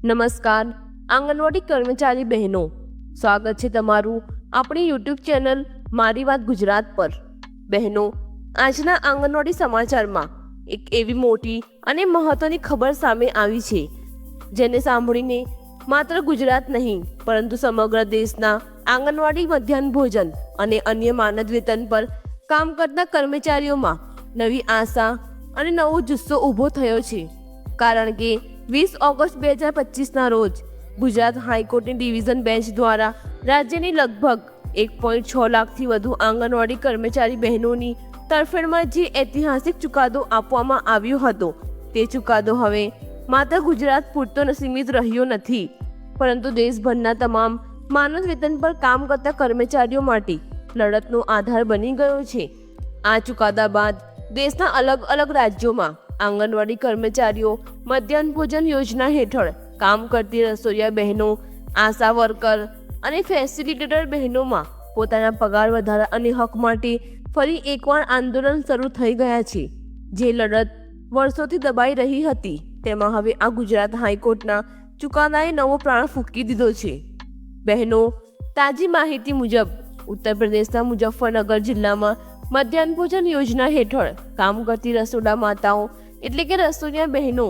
નમસ્કાર આંગણવાડી કર્મચારી બહેનો, સ્વાગત છે તમારું આપણી યુટ્યુબ ચેનલ મારી વાત ગુજરાત પર। બહેનો, આજના આંગણવાડી સમાચારમાં એક એવી મોટી અને મહત્વની ખબર સામે આવી છે જેને સાંભળીને માત્ર ગુજરાત નહીં પરંતુ સમગ્ર દેશના આંગણવાડી મધ્યાહન ભોજન અને અન્ય માનદ વેતન પર કામ કરતા કર્મચારીઓમાં નવી આશા અને નવો જુસ્સો ઊભો થયો છે, કારણ કે 20 ઓગસ્ટ 2025ના રોજ ગુજરાત હાઈકોર્ટની ડિવિઝન બેન્ચ દ્વારા રાજ્યની લગભગ 1.6 લાખથી વધુ આંગણવાડી કર્મચારી બહેનોની તરફેણમાં જે ઐતિહાસિક ચુકાદો આપવામાં આવ્યો હતો તે ચુકાદો હવે માત્ર ગુજરાત પૂરતો સીમિત રહ્યો નથી, પરંતુ દેશભરના તમામ માનદ વેતન પર કામ કરતા કર્મચારીઓ માટે લડતનો આધાર બની ગયો છે। આ ચુકાદા બાદ દેશના અલગ અલગ રાજ્યોમાં આંગણવાડી કર્મચારીઓ મધ્યાહન ભોજન યોજના હેઠળ કામ કરતી રસોઈયા બહેનો, આશા વર્કર અને ફેસિલિટેટર બહેનોમાં પોતાના પગાર વધારા અને હક માટે ફરી એકવાર આંદોલન શરૂ થઈ ગયા છે। જે લડત વર્ષોથી દબાઈ રહી હતી તેમાં હવે આ ગુજરાત હાઈકોર્ટના ચુકાદાએ નવો પ્રાણ ફૂંકી દીધો છે। બહેનો, તાજી માહિતી મુજબ ઉત્તર પ્રદેશના મુઝફ્ફરનગર જિલ્લામાં મધ્યાહન ભોજન યોજના હેઠળ કામ કરતી રસોડા માતાઓ એટલે કે રસોઈયા બહેનો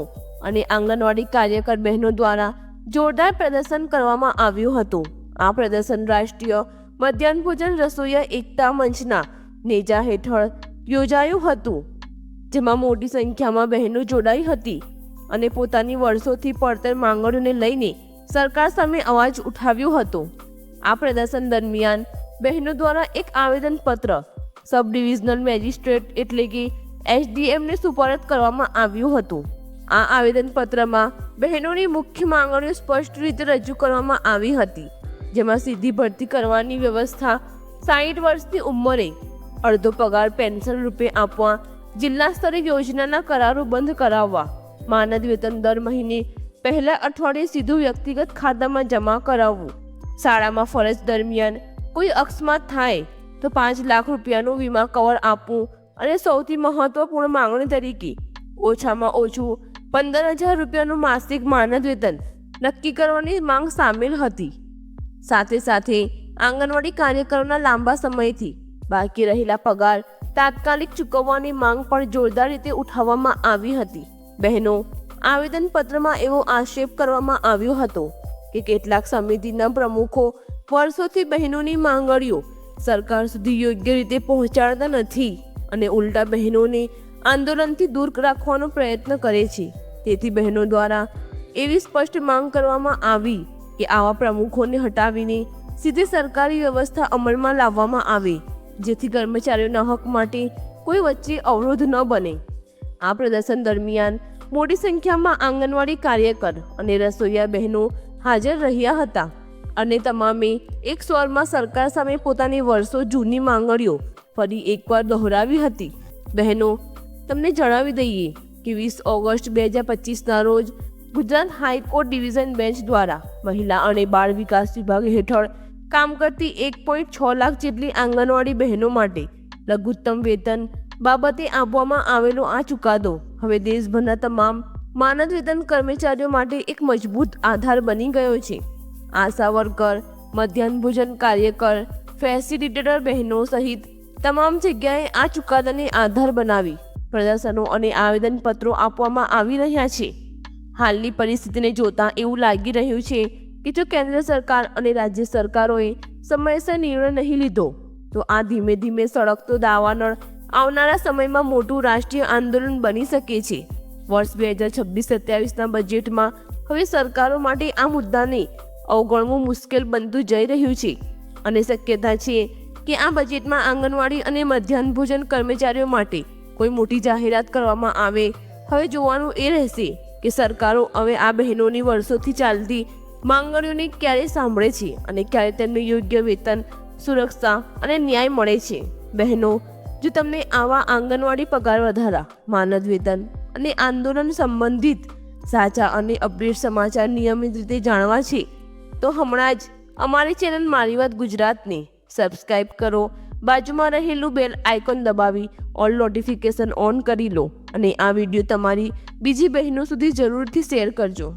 અને આંગણવાડી કાર્યકર બહેનો દ્વારા જોરદાર પ્રદર્શન કરવામાં આવ્યું હતું। આ પ્રદર્શન રાષ્ટ્રીય મધ્યાહન ભોજન રસોઈયા એકતા મંચના નેજા હેઠળ યોજાયું હતું, જેમાં મોટી સંખ્યામાં બહેનો જોડાઈ હતી અને પોતાની વર્ષોથી પડતર માંગણીઓને લઈને સરકાર સામે અવાજ ઉઠાવ્યો હતો। આ પ્રદર્શન દરમિયાન બહેનો દ્વારા એક આવેદનપત્ર સબ ડિવિઝનલ મેજિસ્ટ્રેટ એટલે કે SDMને સુપરત કરવામાં આવ્યું હતું। આ આવેદનપત્રમાં બહેનોની મુખ્ય માંગણીઓ સ્પષ્ટ રીતે રજૂ કરવામાં આવી હતી, જેમાં સીધી ભરતી કરવાની વ્યવસ્થા, 60 વર્ષની ઉંમરે અડધો પગાર પેન્શન રૂપે આપવા, જિલ્લા સ્તરે યોજનાના કરારો બંધ કરાવવા, માનદ વેતન દર મહિને પહેલા અઠવાડિયે સીધું વ્યક્તિગત ખાતામાં જમા કરાવવું, શાળામાં ફરજ દરમિયાન કોઈ અકસ્માત થાય તો 5 લાખ રૂપિયાનું વીમા કવર આપવું અને સૌથી મહત્વપૂર્ણ માંગણી તરીકે ઓછામાં ઓછું 15,000 રૂપિયાનું માસિક માનદ વેતન નક્કી કરવાની માંગ સામેલ હતી। સાથે સાથે આંગણવાડી કાર્યકરોના લાંબા સમયથી બાકી રહેલા પગાર તાત્કાલિક ચૂકવવાની માંગ પણ જોરદાર રીતે ઉઠાવવામાં આવી હતી। બહેનો, આવેદનપત્રમાં એવો આક્ષેપ કરવામાં આવ્યો હતો કે કેટલાક સમિતિના પ્રમુખો વર્ષોથી બહેનોની માંગણીઓ સરકાર સુધી યોગ્ય રીતે પહોંચાડતા નથી અને ઉલટા બહેનોને આંદોલનથી દૂર રાખવાનો પ્રયત્ન કરે છે। તેથી બહેનો દ્વારા એવી સ્પષ્ટ માંગ કરવામાં આવી કે આવા પ્રમુખોને હટાવીને સીધી સરકારી વ્યવસ્થા અમલમાં લાવવામાં આવે, જેથી કર્મચારીઓના હક માટે કોઈ વચ્ચે અવરોધ ન બને। આ પ્રદર્શન દરમિયાન મોટી સંખ્યામાં આંગણવાડી કાર્યકર અને રસોઈયા બહેનો હાજર રહ્યા હતા અને તમામે એક સ્વરમાં સરકાર સામે પોતાની વર્ષો જૂની માંગણીઓ ફરી એકવાર દોહરાવી હતી। બહેનો, તમને જણાવી દઈએ કે 20 ઓગસ્ટ 2025ના રોજ ગુજરાત હાઈકોર્ટ ડિવિઝન બેન્ચ દ્વારા મહિલા અને બાળ વિકાસ વિભાગ હેઠળ કામ કરતી 1.6 લાખ જેટલી આંગણવાડી બહેનો માટે લઘુત્તમ વેતન બાબતે આપવામાં આવેલો આ ચુકાદો હવે દેશભરના તમામ માનદ વેતન કર્મચારીઓ માટે એક મજબૂત આધાર બની ગયો છે। આશા વર્કર, મધ્યાહન ભોજન કાર્યકર, ફેસિલિટેટર બહેનો સહિત તમામ જગ્યાએ આ ચુકાદાને આધાર બનાવી પ્રદર્શનો અને આવેદનપત્રો આપવામાં આવી રહ્યા છે। હાલની પરિસ્થિતિને જોતા એવું લાગી રહ્યું છે કે જો કેન્દ્ર સરકાર અને રાજ્ય સરકારોએ સમયસર નિર્ણય નહીં લીધો તો આ ધીમે ધીમે સળગતો દાવાનળ આવનારા સમયમાં મોટું રાષ્ટ્રીય આંદોલન બની શકે છે। વર્ષ 2026-27ના બજેટમાં હવે સરકારો માટે આ મુદ્દાને અવગણવું મુશ્કેલ બનતું જઈ રહ્યું છે અને શક્યતા છે કે આ બજેટમાં આંગણવાડી અને મધ્યાહન ભોજન કર્મચારીઓ માટે કોઈ મોટી જાહેરાત કરવામાં આવે। હવે જોવાનું એ રહેશે કે સરકારો હવે આ બહેનોની વર્ષોથી ચાલતી માંગણીઓને ક્યારે સાંભળે છે અને ક્યારે તેમને યોગ્ય વેતન, સુરક્ષા અને ન્યાય મળે છે। બહેનો, જો તમને આવા આંગણવાડી પગાર વધારા, માનદ વેતન અને આંદોલન સંબંધિત સાચા અને અપડેટ સમાચાર નિયમિત રીતે જાણવા છે તો હમણાં જ અમારી ચેનલ મારી વાત ગુજરાતને સબસ્ક્રાઇબ કરો, બાજુમાં રહેલું બેલ આઇકોન દબાવી ઓલ નોટિફિકેશન ઓન કરી લો અને આ વિડીયો તમારી બીજી બહેનો સુધી જરૂરથી શેર કરજો।